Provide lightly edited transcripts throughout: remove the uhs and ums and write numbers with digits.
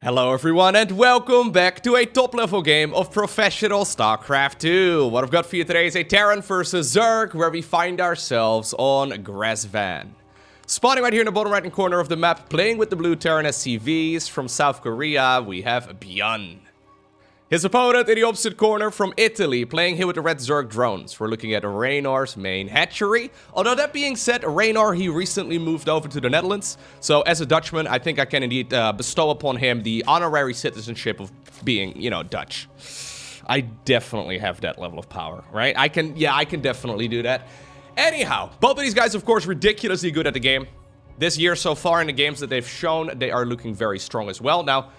Hello everyone and welcome back to a top level game of professional StarCraft 2. What I've got for you today is a Terran versus Zerg where we find ourselves on Grass Van. Spawning right here in the bottom right hand corner of the map, playing with the blue Terran SCVs from South Korea, we have ByuN. His opponent in the opposite corner from Italy, playing here with the red Zerg drones. We're looking at Reynor's main hatchery. Although that being said, Reynor, he recently moved over to the Netherlands. So as a Dutchman, I think I can indeed bestow upon him the honorary citizenship of being, you know, Dutch. I definitely have that level of power, right? I can definitely do that. Anyhow, both of these guys, of course, ridiculously good at the game. This year so far in the games that they've shown, they are looking very strong as well. Now,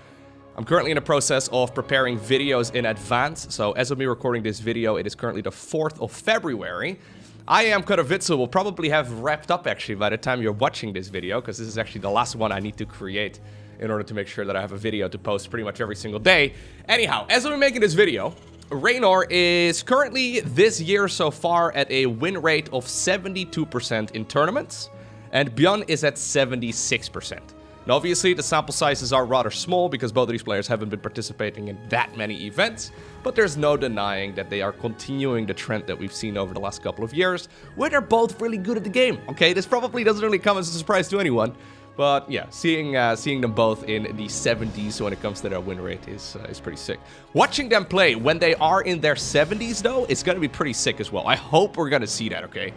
I'm currently in the process of preparing videos in advance, so as of me recording this video, it is currently the 4th of February. I am Katowice will probably have wrapped up actually by the time you're watching this video, because this is actually the last one I need to create in order to make sure that I have a video to post pretty much every single day. Anyhow, as I'm making this video, Reynor is currently this year so far at a win rate of 72% in tournaments, and ByuN is at 76%. Now, obviously, the sample sizes are rather small because both of these players haven't been participating in that many events, but there's no denying that they are continuing the trend that we've seen over the last couple of years, where they're both really good at the game, okay? This probably doesn't really come as a surprise to anyone, but yeah, seeing them both in the 70s when it comes to their win rate is pretty sick. Watching them play when they are in their 70s, though, is going to be pretty sick as well. I hope we're going to see that, okay?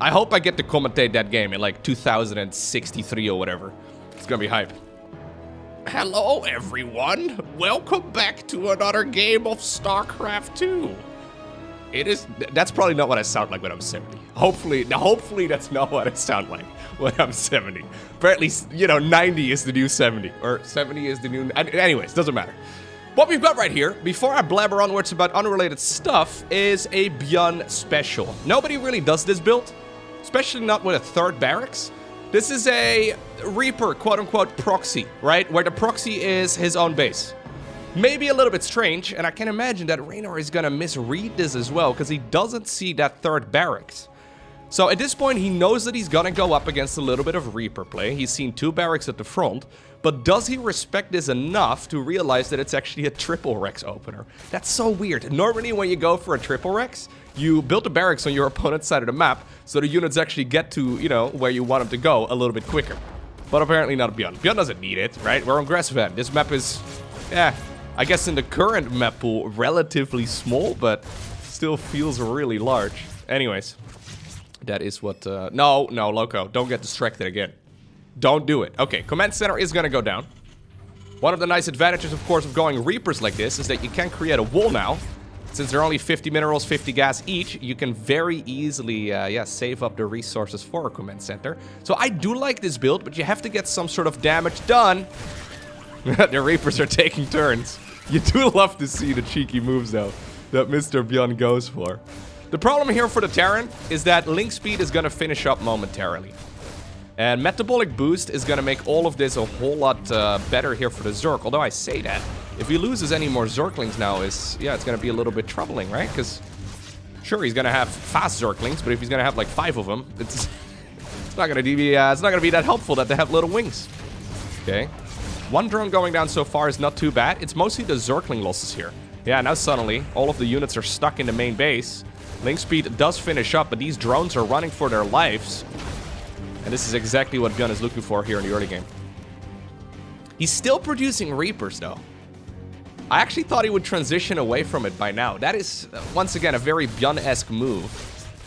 I hope I get to commentate that game in like 2063 or whatever. It's gonna be hype. Hello everyone, welcome back to another game of StarCraft 2. That's probably not what I sound like when I'm 70. Hopefully that's not what I sound like when I'm 70. But at least, you know, 90 is the new 70, or 70 is the new, anyways, doesn't matter. What we've got right here, before I blabber onwards about unrelated stuff, is a ByuN special. Nobody really does this build, especially not with a third Barracks. This is a Reaper, quote-unquote, proxy, right? Where the proxy is his own base. Maybe a little bit strange, and I can imagine that Reynor is gonna misread this as well, because he doesn't see that third Barracks. So at this point, he knows that he's gonna go up against a little bit of Reaper play. He's seen 2 Barracks at the front, but does he respect this enough to realize that it's actually a triple Rex opener? That's so weird. Normally, when you go for a triple Rex, you build the Barracks on your opponent's side of the map, so the units actually get to, you know, where you want them to go a little bit quicker. But apparently not ByuN. ByuN doesn't need it, right? We're on Grass Van. This map is, I guess in the current map pool, relatively small, but still feels really large. Anyways, that is what, no, Loco, don't get distracted again. Don't do it. Okay, command center is gonna go down. One of the nice advantages, of course, of going Reapers like this is that you can create a wall now. Since they're only 50 minerals, 50 gas each, you can very easily, save up the resources for a command center. So I do like this build, but you have to get some sort of damage done. The Reapers are taking turns. You do love to see the cheeky moves, though, that Mr. ByuN goes for. The problem here for the Terran is that link speed is going to finish up momentarily. And metabolic boost is going to make all of this a whole lot better here for the Zerg. Although I say that, if he loses any more Zerglings now, it's going to be a little bit troubling, right? Because, sure, he's going to have fast Zerglings, but if he's going to have like 5 of them, it's not going to be that helpful that they have little wings. Okay, 1 drone going down so far is not too bad. It's mostly the Zergling losses here. Yeah, now suddenly all of the units are stuck in the main base. Link speed does finish up, but these drones are running for their lives. And this is exactly what ByuN is looking for here in the early game. He's still producing Reapers, though. I actually thought he would transition away from it by now. That is, once again, a very ByuN-esque move.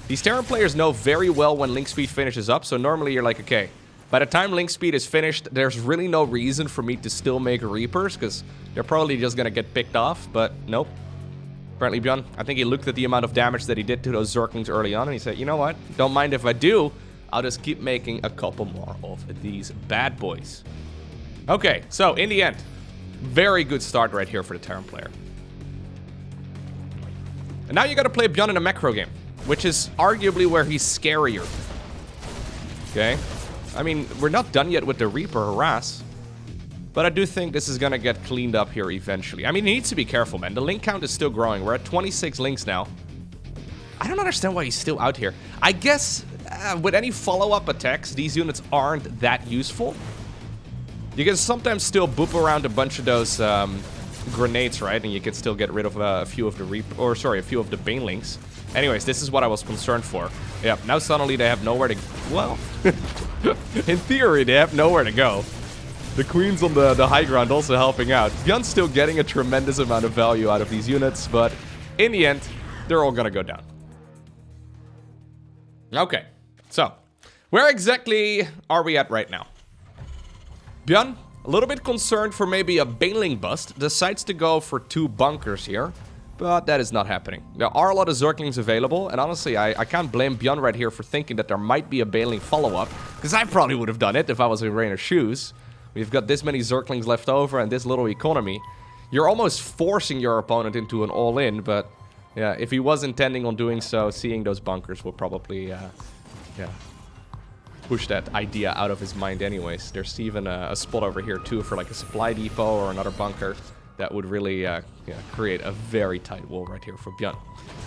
These Terran players know very well when link speed finishes up, so normally you're like, okay, by the time link speed is finished, there's really no reason for me to still make Reapers, because they're probably just going to get picked off, but nope. Apparently ByuN, I think he looked at the amount of damage that he did to those Zerglings early on, and he said, you know what, don't mind if I do. I'll just keep making a couple more of these bad boys. Okay, so in the end, very good start right here for the Terran player. And now you gotta play ByuN in a macro game, which is arguably where he's scarier. Okay? I mean, we're not done yet with the Reaper harass, but I do think this is gonna get cleaned up here eventually. I mean, he needs to be careful, man. The link count is still growing. We're at 26 links now. I don't understand why he's still out here. I guess with any follow-up attacks, these units aren't that useful. You can sometimes still boop around a bunch of those grenades, right? And you can still get rid of a few of the a few of the banelings. Anyways, this is what I was concerned for. Yeah, now suddenly they have nowhere to... Well, in theory, they have nowhere to go. The queens on the high ground also helping out. ByuN's still getting a tremendous amount of value out of these units, but in the end, they're all gonna go down. Okay, so where exactly are we at right now? ByuN, a little bit concerned for maybe a baneling bust, decides to go for 2 bunkers here, but that is not happening. There are a lot of Zerglings available, and honestly, I can't blame ByuN right here for thinking that there might be a baneling follow-up, because I probably would have done it if I was in Reynor's shoes. We've got this many Zerglings left over and this little economy. You're almost forcing your opponent into an all-in, but yeah, if he was intending on doing so, seeing those bunkers will probably, push that idea out of his mind anyways. There's even a spot over here too for like a supply depot or another bunker that would really create a very tight wall right here for ByuN.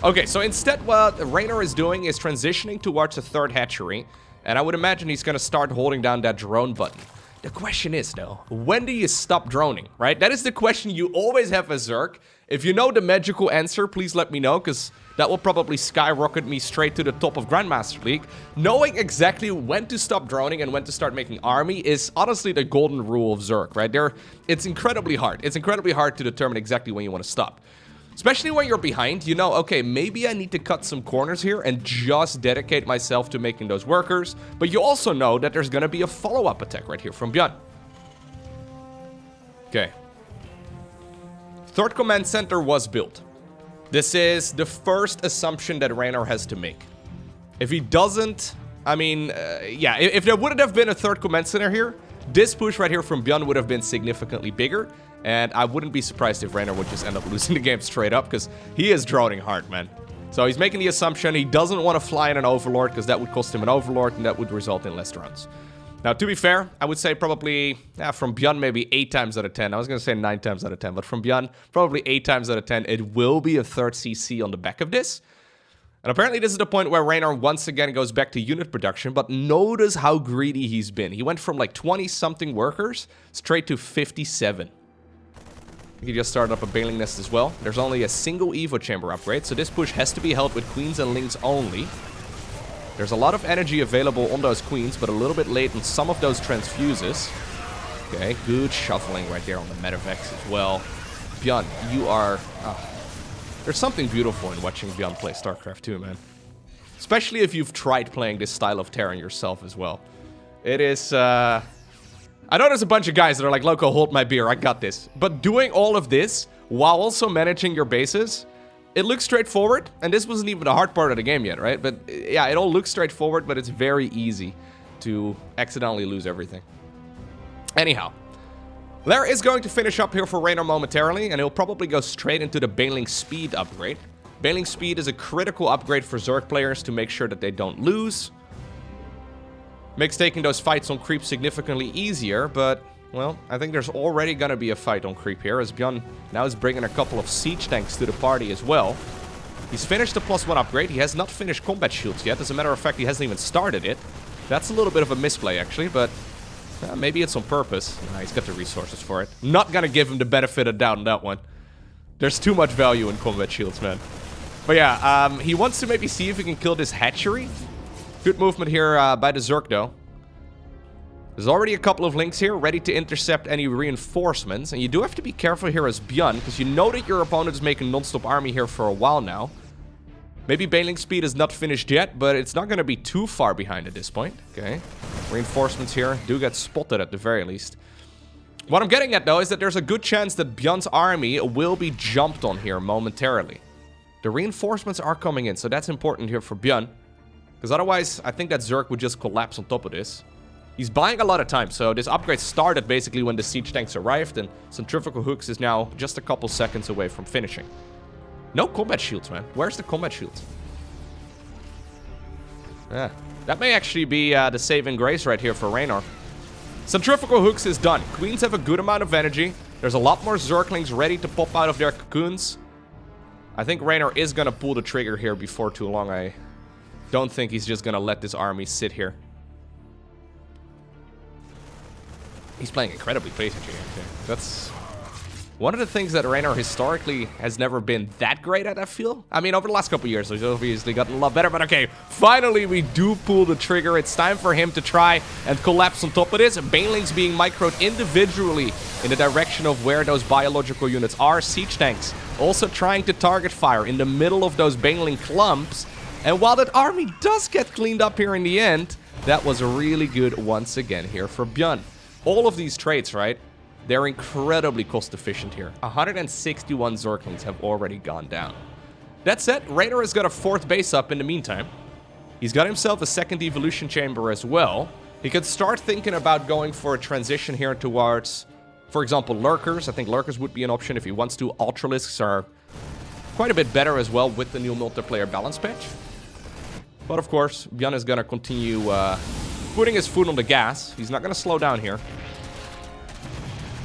Okay, so instead what Reynor is doing is transitioning towards a 3rd hatchery, and I would imagine he's gonna start holding down that drone button. The question is though, when do you stop droning, right? That is the question you always have as Zerg. If you know the magical answer, please let me know, because that will probably skyrocket me straight to the top of Grandmaster League. Knowing exactly when to stop droning and when to start making army is honestly the golden rule of Zerg, right? It's incredibly hard. It's incredibly hard to determine exactly when you want to stop. Especially when you're behind, you know, okay, maybe I need to cut some corners here and just dedicate myself to making those workers. But you also know that there's going to be a follow-up attack right here from ByuN. Okay. 3rd command center was built. This is the first assumption that Reynor has to make. If he doesn't, I mean, yeah, if there wouldn't have been a 3rd command center here, this push right here from ByuN would have been significantly bigger. And I wouldn't be surprised if Reynor would just end up losing the game straight up, because he is droning hard, man. So he's making the assumption he doesn't want to fly in an Overlord, because that would cost him an Overlord, and that would result in less drones. Now, to be fair, I would say probably, from ByuN, maybe 8 times out of 10. I was going to say 9 times out of 10, but from ByuN, probably 8 times out of 10, it will be a 3rd CC on the back of this. And apparently this is the point where Reynor once again goes back to unit production, but notice how greedy he's been. He went from like 20-something workers straight to 57. He just started up a baneling nest as well. There's only a single Evo chamber upgrade, so this push has to be held with queens and lings only. There's a lot of energy available on those queens, but a little bit late on some of those transfuses. Okay, good shuffling right there on the Medivacs as well. ByuN, you are... there's something beautiful in watching ByuN play StarCraft 2, man. Especially if you've tried playing this style of Terran yourself as well. It is... I know there's a bunch of guys that are like, Lowko, hold my beer, I got this. But doing all of this while also managing your bases, it looks straightforward. And this wasn't even the hard part of the game yet, right? But yeah, it all looks straightforward, but it's very easy to accidentally lose everything. Anyhow, Lair is going to finish up here for Reynor momentarily, and he'll probably go straight into the baneling speed upgrade. Baneling speed is a critical upgrade for Zerg players to make sure that they don't lose. Makes taking those fights on creep significantly easier, but, well, I think there's already gonna be a fight on creep here, as ByuN now is bringing a couple of siege tanks to the party as well. He's finished the +1 upgrade. He has not finished combat shields yet. As a matter of fact, he hasn't even started it. That's a little bit of a misplay, actually, but maybe it's on purpose. Nah, he's got the resources for it. Not gonna give him the benefit of doubt on that one. There's too much value in combat shields, man. But yeah, he wants to maybe see if he can kill this hatchery. Good movement here by the Zerg, though. There's already a couple of links here ready to intercept any reinforcements. And you do have to be careful here as ByuN, because you know that your opponent is making non-stop army here for a while now. Maybe baneling speed is not finished yet, but it's not going to be too far behind at this point. Okay. Reinforcements here do get spotted at the very least. What I'm getting at, though, is that there's a good chance that ByuN's army will be jumped on here momentarily. The reinforcements are coming in, so that's important here for ByuN. Because otherwise, I think that Zerg would just collapse on top of this. He's buying a lot of time, so this upgrade started basically when the siege tanks arrived, and Centrifugal Hooks is now just a couple seconds away from finishing. No combat shields, man. Where's the combat shields? Yeah, that may actually be the saving grace right here for Reynor. Centrifugal Hooks is done. Queens have a good amount of energy. There's a lot more Zerglings ready to pop out of their cocoons. I think Reynor is going to pull the trigger here before too long. I don't think he's just going to let this army sit here. He's playing incredibly patient here. That's one of the things that Reynor historically has never been that great at, I feel. I mean, over the last couple of years, he's obviously gotten a lot better, but okay, finally we do pull the trigger. It's time for him to try and collapse on top of this. Banelings being microed individually in the direction of where those biological units are. Siege tanks also trying to target fire in the middle of those Baneling clumps. And while that army does get cleaned up here in the end, that was really good once again here for ByuN. All of these traits, right? They're incredibly cost efficient here. 161 Zerglings have already gone down. That said, Reynor has got a 4th base up in the meantime. He's got himself a 2nd evolution chamber as well. He could start thinking about going for a transition here towards, for example, lurkers. I think lurkers would be an option if he wants to. Ultralisks are quite a bit better as well with the new multiplayer balance patch. But of course, ByuN is gonna continue putting his foot on the gas. He's not gonna slow down here.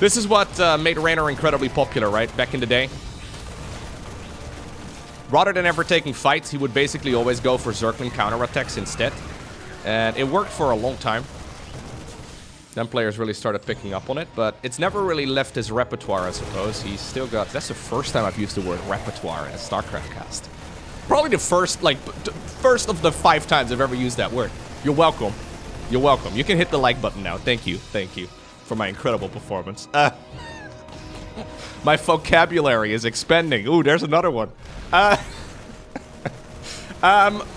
This is what made Reynor incredibly popular, right? Back in the day. Rather than ever taking fights, he would basically always go for Zergling counterattacks instead. And it worked for a long time. Then players really started picking up on it, but it's never really left his repertoire, I suppose. He's still got... That's the first time I've used the word repertoire in a StarCraft cast. Probably the first, like, first of the 5 times I've ever used that word. You're welcome. You're welcome. You can hit the like button now. Thank you. Thank you. For my incredible performance. My vocabulary is expanding. Ooh, there's another one.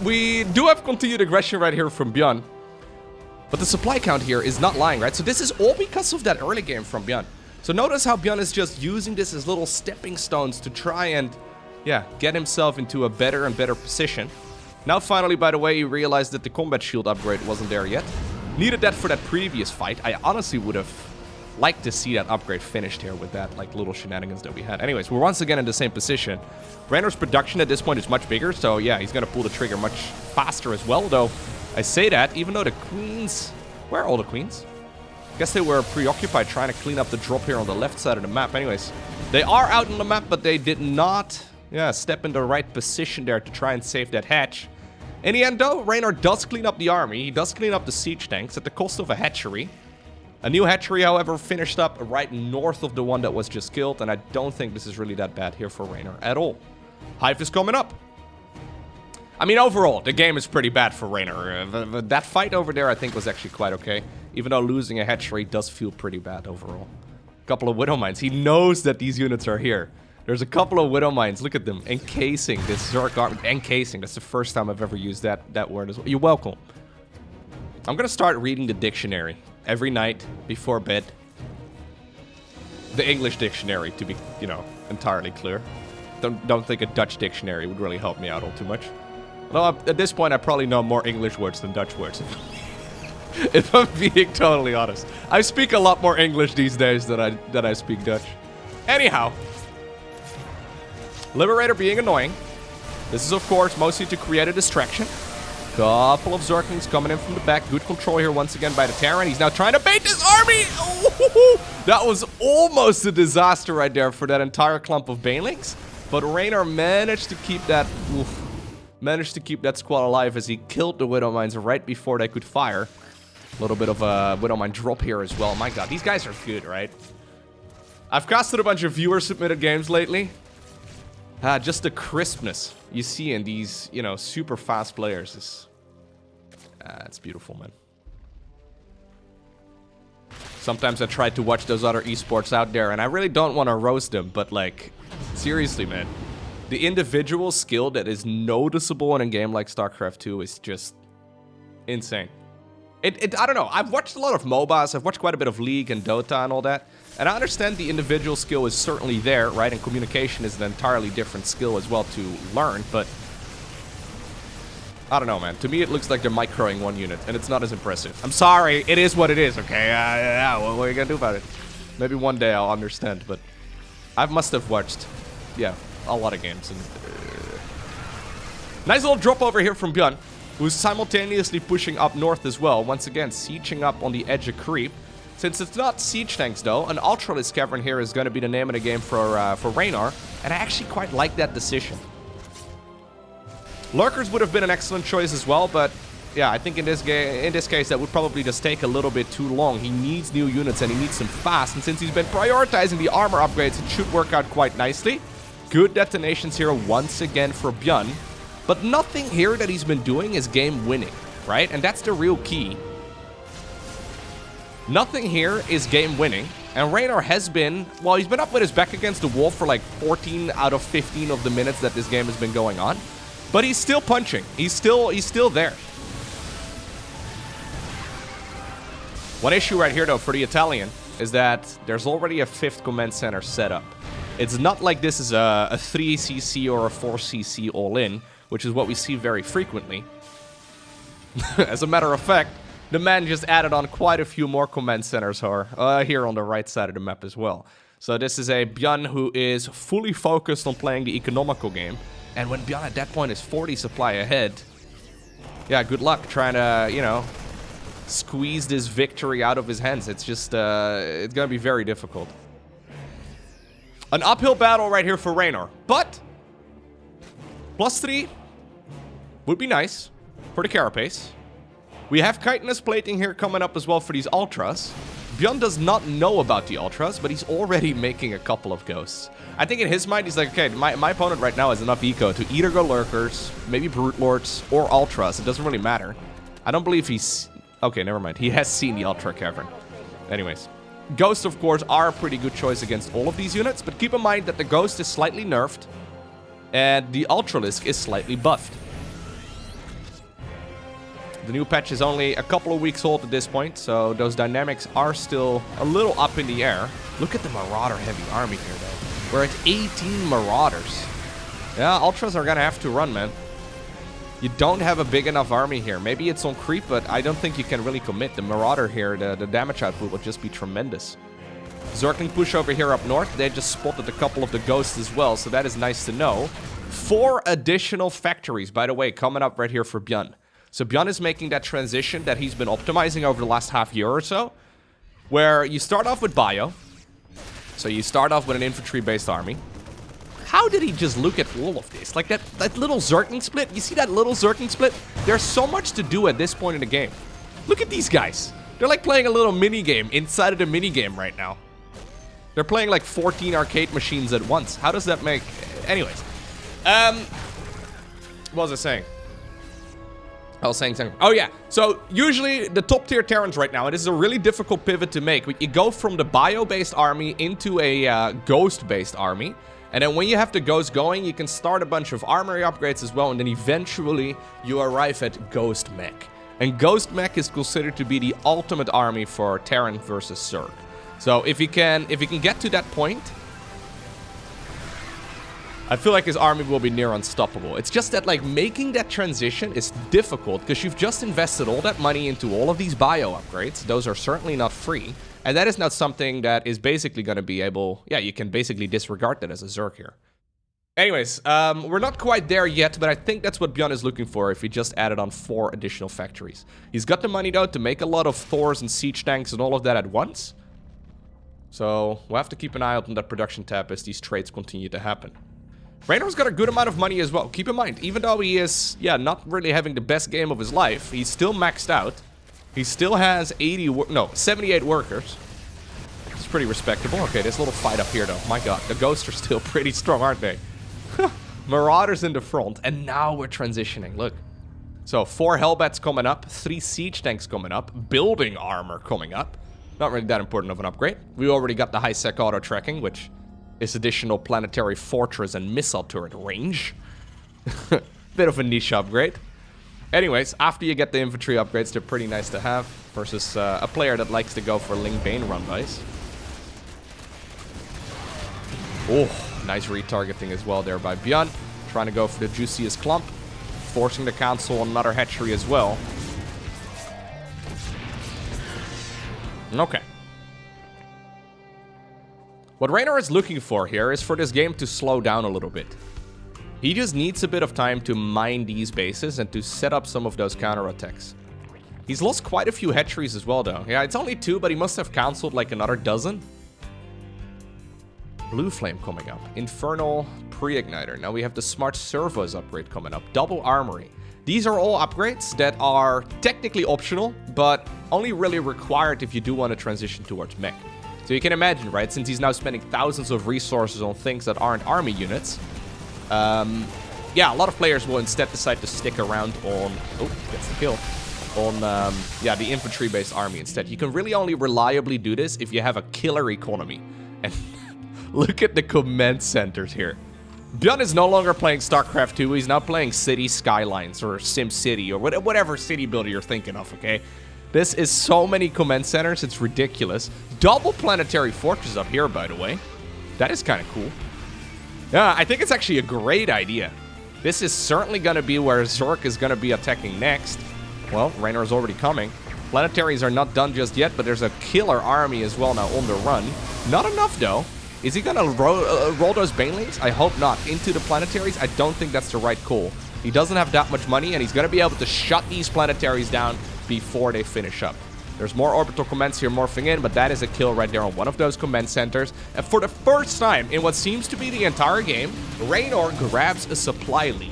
We do have continued aggression right here from ByuN. But the supply count here is not lying, right? So this is all because of that early game from ByuN. So notice how ByuN is just using this as little stepping stones to try and, yeah, get himself into a better and better position. Now finally, by the way, he realized that the combat shield upgrade wasn't there yet. Needed that for that previous fight. I honestly would have liked to see that upgrade finished here with that, like, little shenanigans that we had. Anyways, we're once again in the same position. Reynor's production at this point is much bigger, so yeah, he's gonna pull the trigger much faster as well, though I say that, even though the queens... Where are all the queens? I guess they were preoccupied trying to clean up the drop here on the left side of the map. Anyways, they are out on the map, but they did not, yeah, step in the right position there to try and save that hatch. In the end, though, Reynor does clean up the army. He does clean up the siege tanks at the cost of a hatchery. A new hatchery, however, finished up right north of the one that was just killed, and I don't think this is really that bad here for Reynor at all. Hive is coming up. I mean, overall, the game is pretty bad for Reynor. That fight over there, I think, was actually quite okay. Even though losing a hatchery does feel pretty bad overall. A couple of Widow Mines. He knows that these units are here. There's a couple of Widow Mines. Look at them. Encasing this Zerg army. Encasing. That's the first time I've ever used that word as well. You're welcome. I'm going to start reading the dictionary every night before bed. The English dictionary, to be, you know, entirely clear. Don't think a Dutch dictionary would really help me out all too much. Although at this point, I probably know more English words than Dutch words. If I'm being totally honest. I speak a lot more English these days than I speak Dutch. Anyhow. Liberator being annoying. This is, of course, mostly to create a distraction. Couple of Zerglings coming in from the back. Good control here once again by the Terran. He's now trying to bait this army. Ooh, that was almost a disaster right there for that entire clump of Banelings. But Reynor managed to keep that... Oof, managed to keep that squad alive as he killed the Widow Mines right before they could fire. A little bit of a Widow Mine drop here as well. My god, these guys are good, right? I've casted a bunch of viewer-submitted games lately. Just the crispness you see in these, you know, super fast players is... it's beautiful, man. Sometimes I try to watch those other esports out there, and I really don't want to roast them, but, like, seriously, man. The individual skill that is noticeable in a game like StarCraft 2 is just insane. I don't know, I've watched a lot of MOBAs, I've watched quite a bit of League and Dota and all that, and I understand the individual skill is certainly there, right? And communication is an entirely different skill as well to learn, but I don't know, man. To me, it looks like they're microing one unit, and it's not as impressive. I'm sorry, it is what it is, okay? What are you gonna do about it? Maybe one day I'll understand, but I must have watched, yeah, a lot of games. And, nice little drop over here from ByuN, who's simultaneously pushing up north as well. Once again, sieging up on the edge of creep. Since it's not siege tanks, though, an Ultralisk Cavern here is going to be the name of the game for Reynor, and I actually quite like that decision. Lurkers would have been an excellent choice as well, but yeah, I think in this case, that would probably just take a little bit too long. He needs new units, and he needs them fast. And since he's been prioritizing the armor upgrades, it should work out quite nicely. Good detonations here once again for ByuN. But nothing here that he's been doing is game-winning, right? And that's the real key. Nothing here is game-winning. And Reynor has been, well, he's been up with his back against the wall for like 14 out of 15 of the minutes that this game has been going on. But he's still punching. He's still there. One issue right here, though, for the Italian is that there's already a 5th command center set up. It's not like this is a 3cc or a 4cc all-in, which is what we see very frequently. As a matter of fact, the man just added on quite a few more command centers here on the right side of the map as well. So this is a ByuN who is fully focused on playing the economical game. And when ByuN at that point is 40 supply ahead, yeah, good luck trying to, you know, squeeze this victory out of his hands. It's just, it's going to be very difficult. An uphill battle right here for Reynor. But +3 would be nice for the carapace. We have chitinous plating here coming up as well for these ultras. ByuN does not know about the ultras, but he's already making a couple of ghosts. I think in his mind, he's like, okay, my opponent right now has enough eco to either go lurkers, maybe brute lords, or ultras. It doesn't really matter. I don't believe he's... Okay, never mind. He has seen the ultra cavern. Anyways. Ghosts, of course, are a pretty good choice against all of these units, but keep in mind that the Ghost is slightly nerfed, and the Ultralisk is slightly buffed. The new patch is only a couple of weeks old at this point, so those dynamics are still a little up in the air. Look at the Marauder-heavy army here, though. We're at 18 Marauders. Yeah, Ultras are gonna have to run, man. You don't have a big enough army here. Maybe it's on creep, but I don't think you can really commit. The Marauder here, the damage output will just be tremendous. Zergling push over here up north. They just spotted a couple of the Ghosts as well, so that is nice to know. 4 additional factories, by the way, coming up right here for ByuN. So ByuN is making that transition that he's been optimizing over the last half year or so, where you start off with bio. So you start off with an infantry-based army. How did he just look at all of this? Like that little Zergling split? You see that little Zergling split? There's so much to do at this point in the game. Look at these guys. They're like playing a little mini-game inside of the mini-game right now. They're playing like 14 arcade machines at once. How does that make... Anyways. What was I saying? I was saying something. Oh yeah, so usually the top tier Terrans right now, and this is a really difficult pivot to make. You go from the bio-based army into a ghost-based army. And then when you have the Ghost going, you can start a bunch of armory upgrades as well, and then eventually you arrive at Ghost Mech. And Ghost Mech is considered to be the ultimate army for Terran versus Zerg. So if you can get to that point, I feel like his army will be near unstoppable. It's just that like making that transition is difficult because you've just invested all that money into all of these bio upgrades. Those are certainly not free. And that is not something that is basically going to be able... Yeah, you can basically disregard that as a Zerg here. Anyways, we're not quite there yet, but I think that's what ByuN is looking for if he just added on 4 additional factories. He's got the money, though, to make a lot of Thors and siege tanks and all of that at once. So we'll have to keep an eye out on that production tab as these trades continue to happen. Reynor's got a good amount of money as well. Keep in mind, even though he is, yeah, not really having the best game of his life, he's still maxed out. He still has 78 workers. It's pretty respectable. Okay, this little fight up here, though. My god, the Ghosts are still pretty strong, aren't they? Marauders in the front, and now we're transitioning. Look. So, 4 Hellbats coming up, 3 siege tanks coming up, building armor coming up. Not really that important of an upgrade. We already got the high-sec auto-tracking, which is additional planetary fortress and missile turret range. Bit of a niche upgrade. Anyways, after you get the infantry upgrades, they're pretty nice to have versus a player that likes to go for Ling Bane run-bys. Oh, nice retargeting as well there by ByuN. Trying to go for the juiciest clump. Forcing the council on another hatchery as well. Okay. What Reynor is looking for here is for this game to slow down a little bit. He just needs a bit of time to mine these bases and to set up some of those counterattacks. He's lost quite a few hatcheries as well, though. Yeah, it's only 2, but he must have cancelled like another dozen. Blue Flame coming up. Infernal Pre-Igniter. Now we have the Smart Servos upgrade coming up. Double Armory. These are all upgrades that are technically optional, but only really required if you do want to transition towards mech. So you can imagine, right, since he's now spending thousands of resources on things that aren't army units, yeah, a lot of players will instead decide to stick around on, oh, gets the kill, on, yeah, the infantry-based army instead. You can really only reliably do this if you have a killer economy. And look at the command centers here. ByuN is no longer playing StarCraft 2, he's now playing City Skylines or Sim City or whatever city builder you're thinking of, okay? This is so many command centers, it's ridiculous. Double planetary fortress up here, by the way. That is kind of cool. Yeah, I think it's actually a great idea. This is certainly going to be where Zerg is going to be attacking next. Well, Reynor is already coming. Planetaries are not done just yet, but there's a killer army as well now on the run. Not enough, though. Is he gonna roll those banelings? I hope not. Into the planetaries? I don't think that's the right call. He doesn't have that much money, and he's gonna be able to shut these planetaries down before they finish up. There's more orbital commands here morphing in, but that is a kill right there on one of those command centers. And for the first time in what seems to be the entire game, Reynor grabs a supply lead.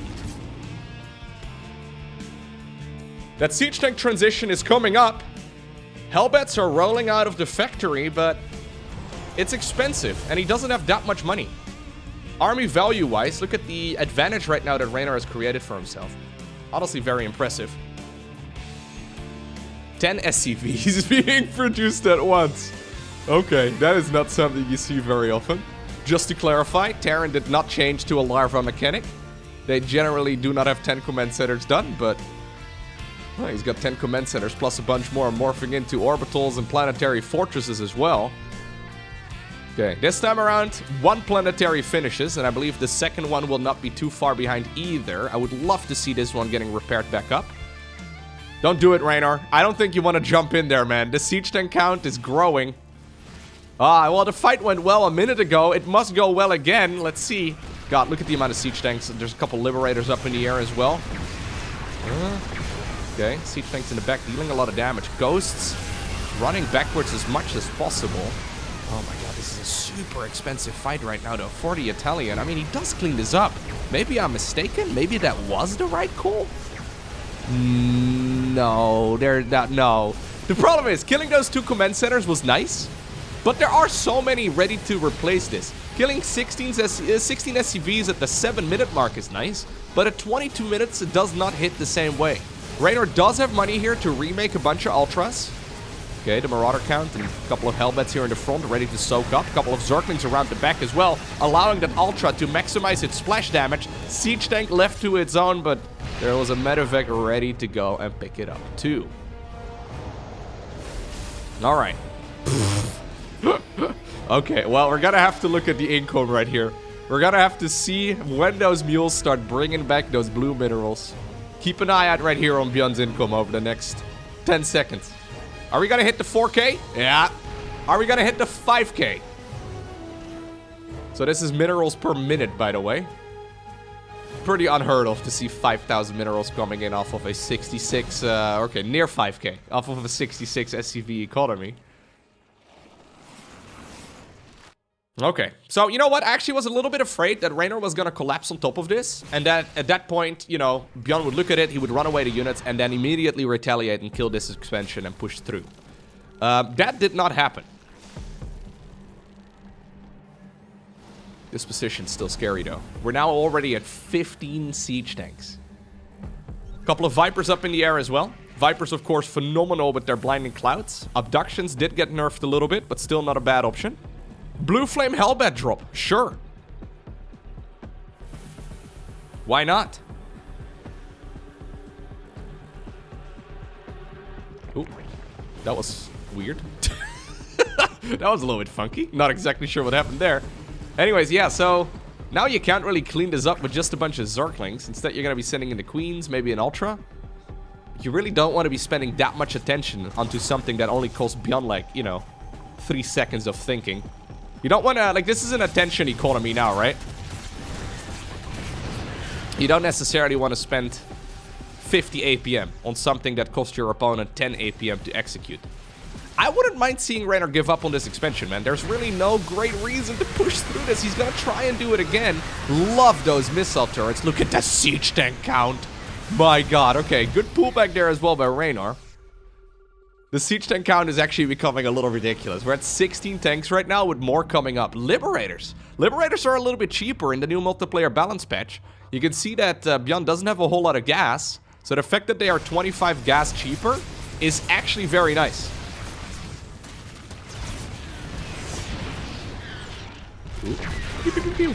That siege tank transition is coming up. Hellbats are rolling out of the factory, but it's expensive, and he doesn't have that much money. Army value-wise, look at the advantage right now that Reynor has created for himself. Honestly, very impressive. 10 SCVs being produced at once. Okay, that is not something you see very often. Just to clarify, Terran did not change to a larva mechanic. They generally do not have 10 command centers done, but well, he's got 10 command centers plus a bunch more morphing into orbitals and planetary fortresses as well. Okay, this time around, one planetary finishes, and I believe the second one will not be too far behind either. I would love to see this one getting repaired back up. Don't do it, Reynor. I don't think you want to jump in there, man. The siege tank count is growing. Ah, well, the fight went well a minute ago. It must go well again. Let's see. God, look at the amount of siege tanks. There's a couple liberators up in the air as well. Okay, siege tanks in the back dealing a lot of damage. Ghosts running backwards as much as possible. Oh my god, this is a super expensive fight right now, though. For the Italian. I mean, he does clean this up. Maybe I'm mistaken? Maybe that was the right call? No, no. The problem is, killing those two command centers was nice, but there are so many ready to replace this. Killing 16 SCVs at the 7-minute mark is nice, but at 22 minutes, it does not hit the same way. Reynor does have money here to remake a bunch of Ultras. Okay, the Marauder count and a couple of Hellbats here in the front ready to soak up. A couple of Zerglings around the back as well, allowing that Ultra to maximize its splash damage. Siege tank left to its own, but there was a medevac ready to go and pick it up too. Alright. Okay, well, we're gonna have to look at the income right here. We're gonna have to see when those mules start bringing back those blue minerals. Keep an eye out right here on ByuN's income over the next 10 seconds. Are we gonna hit the 4K? Yeah. Are we gonna hit the 5K? So this is minerals per minute, by the way. Pretty unheard of to see 5,000 minerals coming in off of a 66, okay, near 5K. Off of a 66 SCV economy. Okay, so you know what? I actually was a little bit afraid that Reynor was gonna collapse on top of this, and that at that point, you know, ByuN would look at it, he would run away to units, and then immediately retaliate and kill this expansion and push through. That did not happen. This position's still scary, though. We're now already at 15 siege tanks. A couple of Vipers up in the air as well. Vipers, of course, phenomenal with their blinding clouds. Abductions did get nerfed a little bit, but still not a bad option. Blue Flame Hellbat drop, sure. Why not? Ooh, that was weird. That was a little bit funky. Not exactly sure what happened there. Anyways, yeah, so now you can't really clean this up with just a bunch of Zerglings. Instead, you're going to be sending in the Queens, maybe an Ultra. You really don't want to be spending that much attention onto something that only costs ByuN, like, you know, 3 seconds of thinking. You don't want to, like, this is an attention economy now, right? You don't necessarily want to spend 50 APM on something that costs your opponent 10 APM to execute. I wouldn't mind seeing Reynor give up on this expansion, man. There's really no great reason to push through this. He's gonna try and do it again. Love those missile turrets. Look at the siege tank count. My god, okay. Good pullback there as well by Reynor. The siege tank count is actually becoming a little ridiculous. We're at 16 tanks right now with more coming up. Liberators. Liberators are a little bit cheaper in the new multiplayer balance patch. You can see that ByuN doesn't have a whole lot of gas. So the fact that they are 25 gas cheaper is actually very nice. Ooh. Pew, pew, pew, pew.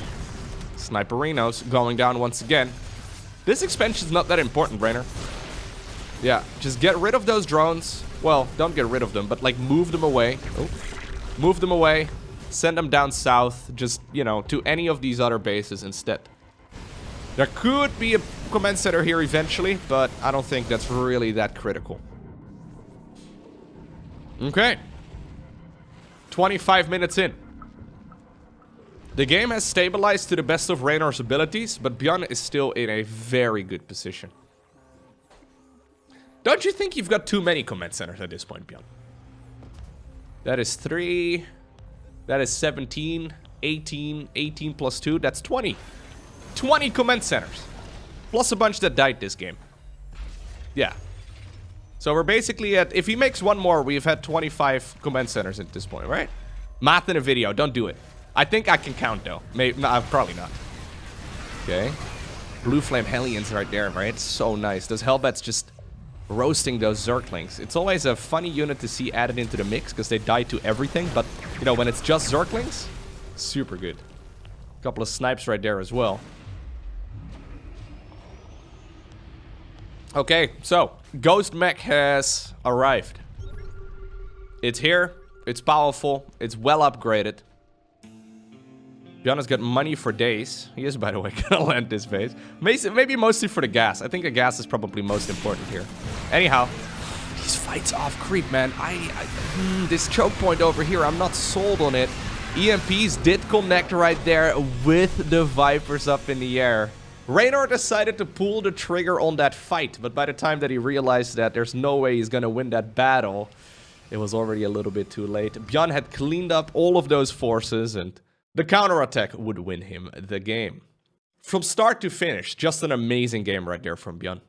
Sniperinos going down once again. This expansion is not that important, Reynor. Yeah, just get rid of those drones. Well, don't get rid of them, but like move them away. Oh. Move them away. Send them down south. Just, you know, to any of these other bases instead. There could be a command center here eventually, but I don't think that's really that critical. Okay. 25 minutes in. The game has stabilized to the best of Reynor's abilities, but ByuN is still in a very good position. Don't you think you've got too many command centers at this point, ByuN? That is 3. That is 17. 18. 18 plus 2. That's 20. 20 command centers. Plus a bunch that died this game. Yeah. So we're basically at... If he makes one more, we've had 25 command centers at this point, right? Math in a video. Don't do it. I think I can count, though. Maybe, no, probably not. Okay. Blue Flame Hellions right there, right? It's so nice. Those Hellbats just... roasting those Zerglings. It's always a funny unit to see added into the mix because they die to everything, but you know, when it's just Zerglings, super good. Couple of snipes right there as well. Okay, so Ghost Mech has arrived. It's here, it's powerful, it's well upgraded. ByuN has got money for days. He is, by the way, gonna land this base. Maybe mostly for the gas. I think the gas is probably most important here. Anyhow, these fights off creep, man. This choke point over here, I'm not sold on it. EMPs did connect right there with the Vipers up in the air. Reynor decided to pull the trigger on that fight, but by the time that he realized that there's no way he's gonna win that battle, it was already a little bit too late. ByuN had cleaned up all of those forces and... the counterattack would win him the game. From start to finish, just an amazing game right there from ByuN.